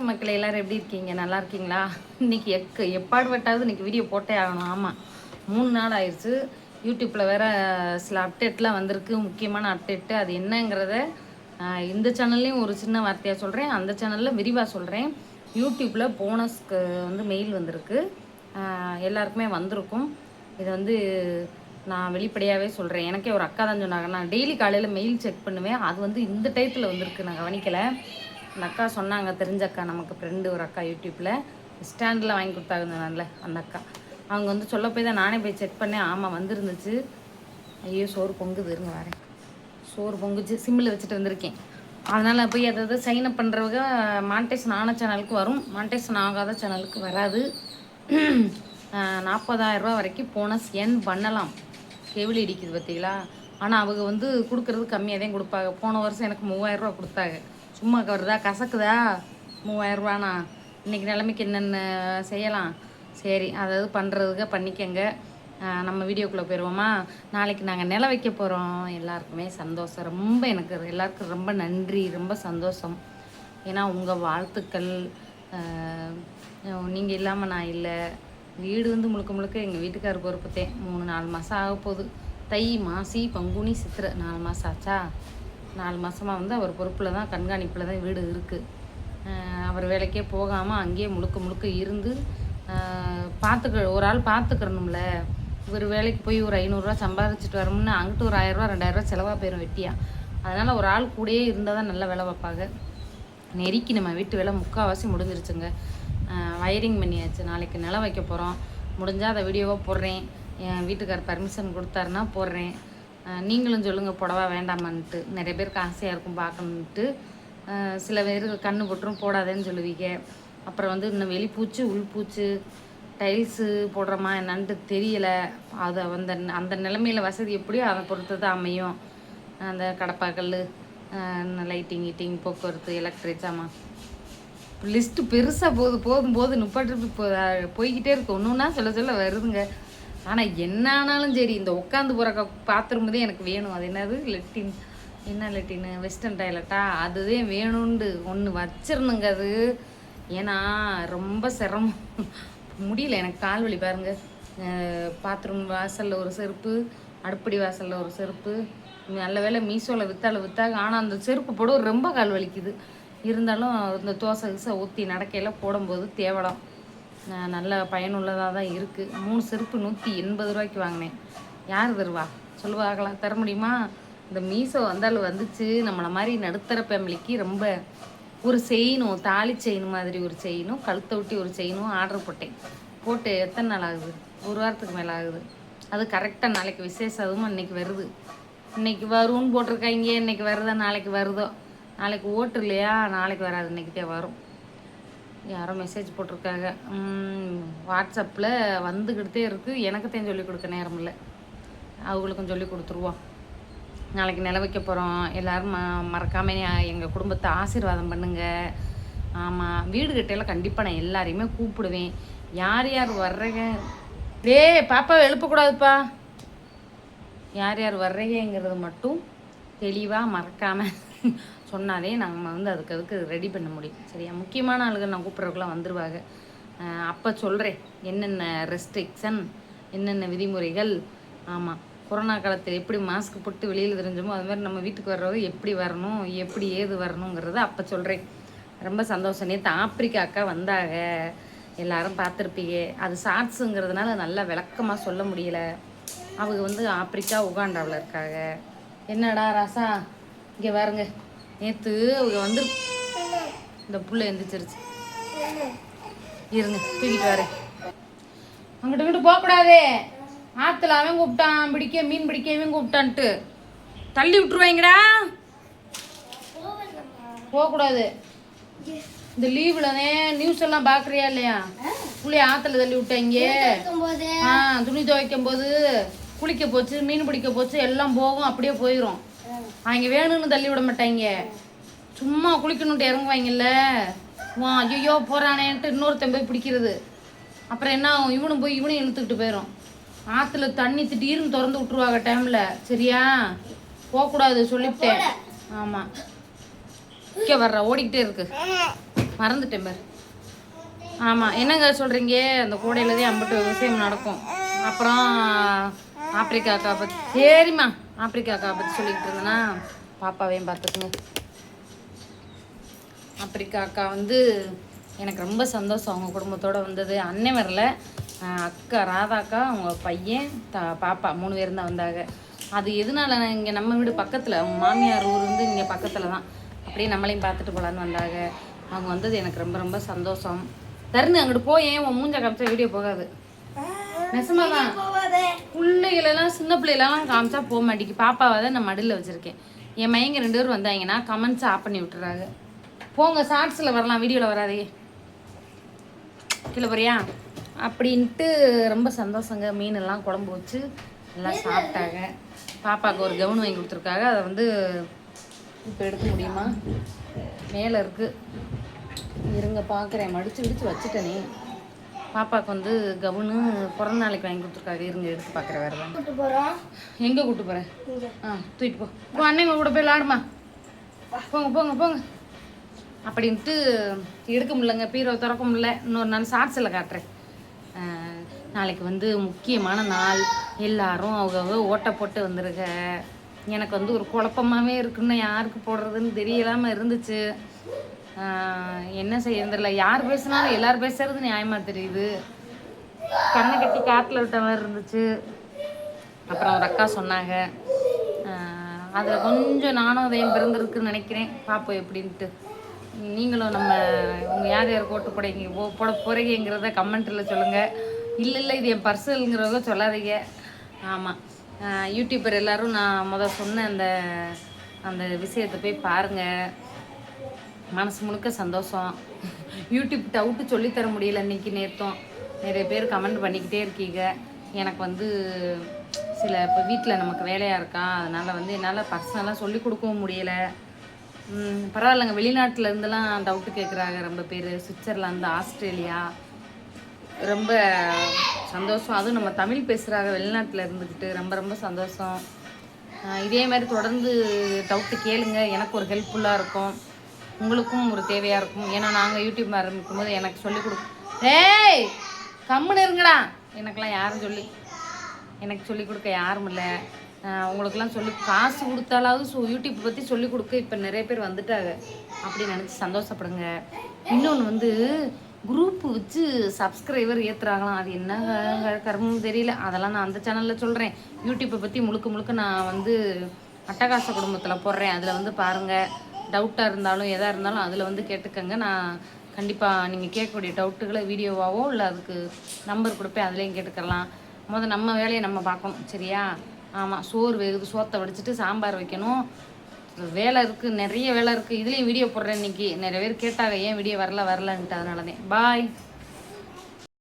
மக்கள் எல்லாரும் எப்படி இருக்கீங்க? நல்லா இருக்கீங்களா? இன்னைக்கு எப்பாடுபட்டாவது இன்னைக்கு வீடியோ போட்டே ஆகணும். ஆமாம், 3 நாள் ஆயிடுச்சு. யூடியூப்பில் வேற சில அப்டேட்லாம் வந்திருக்கு, முக்கியமான அப்டேட்டு. அது என்னங்கிறத இந்த சேனல்லையும் ஒரு சின்ன வார்த்தையாக சொல்கிறேன், அந்த சேனலில் விரிவாக சொல்கிறேன். யூடியூப்பில் போனஸ்க்கு மெயில் வந்திருக்கு, எல்லாருக்குமே வந்திருக்கும். இதை நான் வெளிப்படையாகவே சொல்கிறேன். எனக்கே ஒரு அக்கா தான் சொன்னாங்க. நான் டெய்லி காலையில் மெயில் செக் பண்ணுவேன், அது இந்த டைத்தில் வந்திருக்கு, நான் கவனிக்கலை. அந்த அக்கா சொன்னாங்க, தெரிஞ்ச அக்கா, நமக்கு ஃப்ரெண்டு ஒரு அக்கா யூடியூப்பில் ஸ்டாண்டில் வாங்கி கொடுத்தாங்கனால அந்த அக்கா அவங்க சொல்ல போய் தான் நானே போய் செக் பண்ணேன். ஆமாம், வந்துருந்துச்சு. ஐயோ, சோறு பொங்குது, இருங்க வரேன். சோறு பொங்குச்சு, சிம்மில் வச்சுட்டு வந்திருக்கேன். அதனால் போய் அதாவது சைன் அப் பண்ணுறவங்க மானிட்டேஷன் ஆன சேனலுக்கு வரும், மானிட்டேஷன் ஆகாத சேனலுக்கு வராது. 40,000 ரூபா வரைக்கும் போனஸ் ஏர்ன் பண்ணலாம். கெவிலி இடிக்குது பார்த்தீங்களா? ஆனால் அவங்க கொடுக்குறது கம்மியாக தான் கொடுப்பாங்க. போன வருஷம் எனக்கு 3,000 ரூபா கொடுத்தாங்க. சும்மா வருதா, கசக்குதா? 3,000 ரூபாண்ணா இன்றைக்கி நிலைமைக்கு என்னென்ன செய்யலாம்? சரி, அதாவது பண்ணுறதுக்கு பண்ணிக்கங்க. நம்ம வீடியோக்குள்ளே போயிடுவோமா? நாளைக்கு நாங்கள் நில வைக்க போகிறோம். எல்லாருக்குமே சந்தோஷம், ரொம்ப எனக்கு எல்லாருக்கும் ரொம்ப நன்றி, ரொம்ப சந்தோஷம். ஏன்னா உங்கள் வாழ்த்துக்கள், நீங்கள் இல்லாமல் நான் இல்லை. வீடு முழுக்க முழுக்க எங்கள் வீட்டுக்காரர் பொறுப்புத்தேன். 3-4 மாதம் ஆக போகுது. தை, மாசி, பங்குனி, சித்திரை 4 மாதம் ஆச்சா? 4 மாதமாக அவர் பொறுப்பில் தான், கண்காணிப்பில் தான் வீடு இருக்குது. அவர் வேலைக்கே போகாமல் அங்கேயே முழுக்க முழுக்க இருந்து ஒரு ஆள் பார்த்துக்கிறணும்ல. ஒரு வேலைக்கு போய் ஒரு 500 ரூபா சம்பாதிச்சுட்டு வரணும்னா அங்கிட்டு ஒரு 1000 ரூபா 2000 ரூபா செலவாக போயிடும் வெட்டியா. அதனால் ஒரு ஆள் கூடயே இருந்தால் தான் நல்லா வேலை பார்ப்பாங்க. நெருக்கி நம்ம வீட்டு வேலை முக்கால்வாசி முடிஞ்சிருச்சுங்க. வயரிங் பண்ணியாச்சு. நாளைக்கு நிலம் வைக்க போகிறோம். முடிஞ்சால் அதை வீடியோவாக போடுறேன். என் வீட்டுக்கார் பர்மிஷன் கொடுத்தாருன்னா போடுறேன். நீங்களும் சொல்லுங்கள், புடவா வேண்டாமான்ட்டு. நிறைய பேருக்கு ஆசையாக இருக்கும் பார்க்கணுன்ட்டு. சில பேருக்கு கண்ணு போட்டுரும் போடாதேன்னு சொல்லுவீங்க. அப்புறம் இன்னும் வெளிப்பூச்சு உள்பூச்சு டைல்ஸு போடுறோமா என்னான்ட்டு தெரியலை. அதை அந்த நிலைமையில் வசதி எப்படியோ அதை பொறுத்து தான் அமையும். அந்த கடப்பாக்கல், லைட்டிங் கீட்டிங், போக்குவரத்து, எலக்ட்ரிக் சாமான், லிஸ்ட்டு பெருசாக போதும் நுப்பாட்டு போய்கிட்டே இருக்கும். ஒன்றுன்னா சொல்ல வருதுங்க. ஆனால் என்ன ஆனாலும் சரி, இந்த உட்காந்து போகிற பாத்ரூம் தான் எனக்கு வேணும். அது என்னது, லெட்டின், என்ன லெட்டின்னு, வெஸ்டர்ன் டாய்லெட்டா, அதுதான் வேணும்னு ஒன்று வச்சிடணுங்க. அது ஏன்னா ரொம்ப சிரமம், முடியல எனக்கு. கால் வலி பாருங்கள். பாத்ரூம் வாசலில் ஒரு செருப்பு, அடுப்படி வாசலில் ஒரு செருப்பு. நல்ல வேலை மீஷோவில் விற்றாங்க. ஆனால் அந்த செருப்பு போட ரொம்ப கால் வலிக்குது. இருந்தாலும் இந்த தோசை ஊற்றி நடக்கையில் போடும்போது தேவலாம். நல்ல பயனுள்ளதாக தான் இருக்குது. 3 செருப்பு 180 ரூபாய்க்கு வாங்கினேன். யார் தருவா சொல்லுவாங்களாம், தர முடியுமா? இந்த மீஷோ வந்துச்சு. நம்மளை மாதிரி நடுத்தர ஃபேமிலிக்கு ரொம்ப ஒரு செயினும், தாலி செயின் மாதிரி ஒரு செயினும், கழுத்தை ஒட்டி ஒரு செயினும் ஆர்டர் போட்டு எத்தனை நாள் ஆகுது? 1 வாரத்துக்கு மேலே ஆகுது. அது கரெக்டாக நாளைக்கு விசேஷம், அதுவும் இன்றைக்கி வருது. இன்றைக்கி வரும்னு போட்டிருக்காங்க. இன்றைக்கி வருதா நாளைக்கு வருதோ? நாளைக்கு ஓட்டு இல்லையா? நாளைக்கு வராது, இன்றைக்கிட்டே வரும். யாரோ மெசேஜ் போட்டிருக்காங்க. வாட்ஸ்அப்பில் வந்துக்கிட்டே இருக்குது. எனக்கு தான் சொல்லிக் கொடுக்க நேரம் இல்லை, அவங்களுக்கும் சொல்லி கொடுத்துருவோம். நாளைக்கு நில வைக்க போகிறோம். எல்லோரும் மறக்காமல் எங்கள் குடும்பத்தை ஆசீர்வாதம் பண்ணுங்கள். ஆமாம், வீடு கட்டையில் கண்டிப்பாக நான் எல்லாரையுமே கூப்பிடுவேன். யார் யார் வர்றீங்க? பாப்பாவை எழுப்பக்கூடாதுப்பா. யார் யார் வர்றீங்கிறது மட்டும் தெளிவாக மறக்காமல் சொன்னாலே நாங்கள் அதுக்கு ரெடி பண்ண முடியும். சரியா? முக்கியமான ஆளுகள் நான் கூப்பிட்றதுக்குலாம் வந்துடுவாங்க. அப்போ சொல்கிறேன் என்னென்ன ரெஸ்ட்ரிக்ஷன், என்னென்ன விதிமுறைகள். ஆமாம், கொரோனா காலத்தில் எப்படி மாஸ்க் போட்டு வெளியில் தெரிஞ்சோமோ அது மாதிரி நம்ம வீட்டுக்கு வர்றவங்க எப்படி வரணும், எப்படி ஏது வரணுங்கிறத அப்போ சொல்கிறேன். ரொம்ப சந்தோஷம். நேற்று ஆப்பிரிக்கா அக்கா வந்தாங்க, எல்லாரும் பார்த்துருப்பீங்க. அது ஷார்ட்ஸுங்கிறதுனால நல்லா விளக்கமாக சொல்ல முடியல. அவங்க ஆப்பிரிக்கா உகாண்டாவில் இருக்காங்க. என்னடா ராசா, இங்கே பாருங்க. நேற்று அவங்க இந்த புள்ள எந்திரிச்சிருச்சு. இருங்க, தூக்கிட்டு வரேன். அங்கிட்டு போகக்கூடாதே. ஆற்றுல அவன் கூப்பிட்டான் பிடிக்க, மீன் பிடிக்க இவன் கூப்பிட்டான்ட்டு தள்ளி விட்டுருவாங்கடா. போகக்கூடாது. இந்த லீவுலனே நியூஸ் எல்லாம் பார்க்குறியா இல்லையா? புள்ளைய ஆற்றுல தள்ளி விட்டாங்க. துணி துவைக்கும் போது குளிக்க போச்சு, மீன் பிடிக்க போச்சு, எல்லாம் போகும், அப்படியே போயிடும். அவங்க வேணும்னு தள்ளி விட மாட்டாங்க. சும்மா குளிக்கணுன்ட்டு இறங்குவாங்கல்ல. ஐயோ போகிறானேன்ட்டு இன்னொருத்தன் போய் பிடிக்கிறது. அப்புறம் என்ன ஆகும்? இவனும் போய் இவனையும் இழுத்துக்கிட்டு போயிடும். ஆற்றுல தண்ணி திடீர்னு திறந்து விட்டுருவாங்க டைமில். சரியா? போகக்கூடாது சொல்லிவிட்டேன். ஆமாம், இங்கே வர்ற ஓடிக்கிட்டே இருக்கு. மறந்துட்டேன் பாரு. ஆமாம், என்னங்க சொல்கிறீங்க? அந்த கூடையிலதே அம்பட்டு விவசாயம் நடக்கும். அப்புறம் ஆப்பிரிக்காக்கா பற்றி சரிம்மா, ஆப்பிரிக்காக்கா பற்றி சொல்லிக்கிட்டு இருந்தேன்னா பாப்பாவையும் பார்த்துக்குங்க. ஆப்பிரிக்காக்கா வந்து எனக்கு ரொம்ப சந்தோஷம் அவங்க குடும்பத்தோடு வந்தது. அண்ணன் வரல, அக்கா ராதாக்கா, அவங்க பையன், பாப்பா 3 பேர் தான் வந்தாங்க. அது எதனால இங்கே நம்ம வீடு பக்கத்தில், அவங்க மாமியார் ஊர் வந்து இங்கே பக்கத்தில் தான். அப்படியே நம்மளையும் பார்த்துட்டு போகலான்னு வந்தாங்க. அவங்க வந்தது எனக்கு ரொம்ப ரொம்ப சந்தோஷம். தருணு அங்கிட்டு போய் உன் மூஞ்ச காமிச்சா வீடியோ போகாது. நெசமாக தான் பிள்ளைகளெல்லாம் சின்ன பிள்ளைகளெல்லாம் காமிச்சா போக மாட்டேங்கி. பாப்பாவை தான் நான் மடியில் வச்சுருக்கேன். என் மையங்க 2 பேர் வந்தாங்கன்னா கமெண்ட்ஸ் ஆஃப் பண்ணி விட்டுறாங்க. போங்க, ஷார்ட்ஸில் வரலாம், வீடியோவில் வராதே, கீழே போறியா அப்படின்ட்டு. ரொம்ப சந்தோஷங்க. மீனெல்லாம் குழம்பு வச்சு எல்லாம் சாப்பிட்டாங்க. பாப்பாவுக்கு ஒரு கவுன் வாங்கி கொடுத்துருக்காங்க. அதை வந்து இப்போ எடுக்க முடியுமா? மேலே இருக்குது, இருங்க பார்க்குறேன். மடித்து வச்சுட்டேனே. பாப்பாவுக்கு வந்து கவுனு பிறந்த நாளைக்கு வாங்கி கொடுத்துருக்காங்க. இருங்க எடுத்து பார்க்குறேன். வேறு தான் கூப்பிட்டு போகிறோம். எங்கே கூப்பிட்டு போகிறேன்? தூக்கிட்டு போ, அண்ணன் கூட போய் விளாடுமா. போங்க போங்க போங்க அப்படின்ட்டு. எடுக்க முடியலங்க, பீரோ திறக்க முடியல. இன்னொரு நாள் ஷார்ட்ஸில் காட்டுறேன். நாளைக்கு வந்து முக்கியமான நாள். எல்லாரும் அவங்க ஓட்டை போட்டு வந்துருங்க. எனக்கு வந்து ஒரு குழப்பமாகவே இருக்குன்னு, யாருக்கு போடுறதுன்னு தெரியலாமல் இருந்துச்சு. என்ன செய்யறதில்ல, யார் பேசினாலும் எல்லோரும் பேசுறது நியாயமாக தெரியுது. கண்ணை கட்டி காட்டில் விட்ட மாதிரி இருந்துச்சு. அப்புறம் ஒரு அக்கா சொன்னாங்க, அதில் கொஞ்சம் நானும் அதையும் பிறந்திருக்குன்னு நினைக்கிறேன். பார்ப்போம் எப்படின்ட்டு. நீங்களும் நம்ம உங்கள் யார் யார் ஓட்டு போட போகிறீங்கிறத கமெண்ட்டில் சொல்லுங்கள். இல்லை இது என் பர்சனலுங்கிறவங்க சொல்லாதீங்க. ஆமாம், யூடியூபர் எல்லோரும் நான் சொன்ன அந்த விஷயத்தை போய் பாருங்கள். மனசு முழுக்க சந்தோஷம். யூடியூப் டவுட்டு சொல்லித்தர முடியல இன்றைக்கி நேற்றும். நிறைய பேர் கமெண்ட் பண்ணிக்கிட்டே இருக்கீங்க. எனக்கு வந்து சில இப்போ வீட்டில் நமக்கு வேலையாக இருக்கா, அதனால் வந்து என்னால் பர்சனலாக சொல்லி கொடுக்கவும் முடியலை. பரவாயில்லைங்க, வெளிநாட்டில் இருந்தெல்லாம் டவுட்டு கேட்குறாங்க ரொம்ப பேர். சுவிட்சர்லாந்து, ஆஸ்திரேலியா, ரொம்ப சந்தோஷம். அதுவும் நம்ம தமிழ் பேசுகிறாங்க வெளிநாட்டில் இருந்துக்கிட்டு, ரொம்ப ரொம்ப சந்தோஷம். இதே மாதிரி தொடர்ந்து டவுட்டு கேளுங்க, எனக்கு ஒரு ஹெல்ப்ஃபுல்லாக இருக்கும், உங்களுக்கும் ஒரு தேவையாக இருக்கும். ஏன்னா நாங்கள் யூடியூப் ஆரம்பிக்கும் போது எனக்கு சொல்லிக் ஏய் கம்முன்னு இருங்கடா, எனக்கெல்லாம் யாரும் எனக்கு சொல்லிக் கொடுக்க யாரும் இல்லை. உங்களுக்கெல்லாம் சொல்லி காசு கொடுத்தாலாவது யூடியூப் பற்றி சொல்லிக் கொடுக்க இப்போ நிறைய பேர் வந்துட்டாங்க. அப்படி நினச்சி சந்தோஷப்படுங்க. இன்னொன்று வந்து குரூப்பு வச்சு சப்ஸ்கிரைபர் ஏற்றுறாங்களாம். அது என்ன கர்மம் தெரியல. அதெல்லாம் நான் அந்த சேனலில் சொல்கிறேன். யூடியூப்பை பற்றி முழுக்க நான் வந்து அட்டகாச குடும்பத்தில் போடுறேன். அதில் வந்து பாருங்கள். டவுட்டாக இருந்தாலும் எதாக இருந்தாலும் அதில் வந்து கேட்டுக்கங்க. நான் கண்டிப்பாக நீங்கள் கேட்கக்கூடிய டவுட்டுகளை வீடியோவாவோ இல்லை அதுக்கு நம்பர் கொடுப்பேன், அதுலேயும் கேட்டுக்கலாம். நம்ம வேலையை நம்ம பார்க்கணும், சரியா? ஆமாம், சோறு வேகுது, சோத்தை வடிச்சிட்டு சாம்பார் வைக்கணும். வேலை இருக்குது, நிறைய வேலை இருக்குது. இதுலேயும் வீடியோ போடுறேன் இன்றைக்கி. நிறைய பேர் கேட்டாங்க ஏன் வீடியோ வரலன்ட்டு. அதனால தான். பாய்.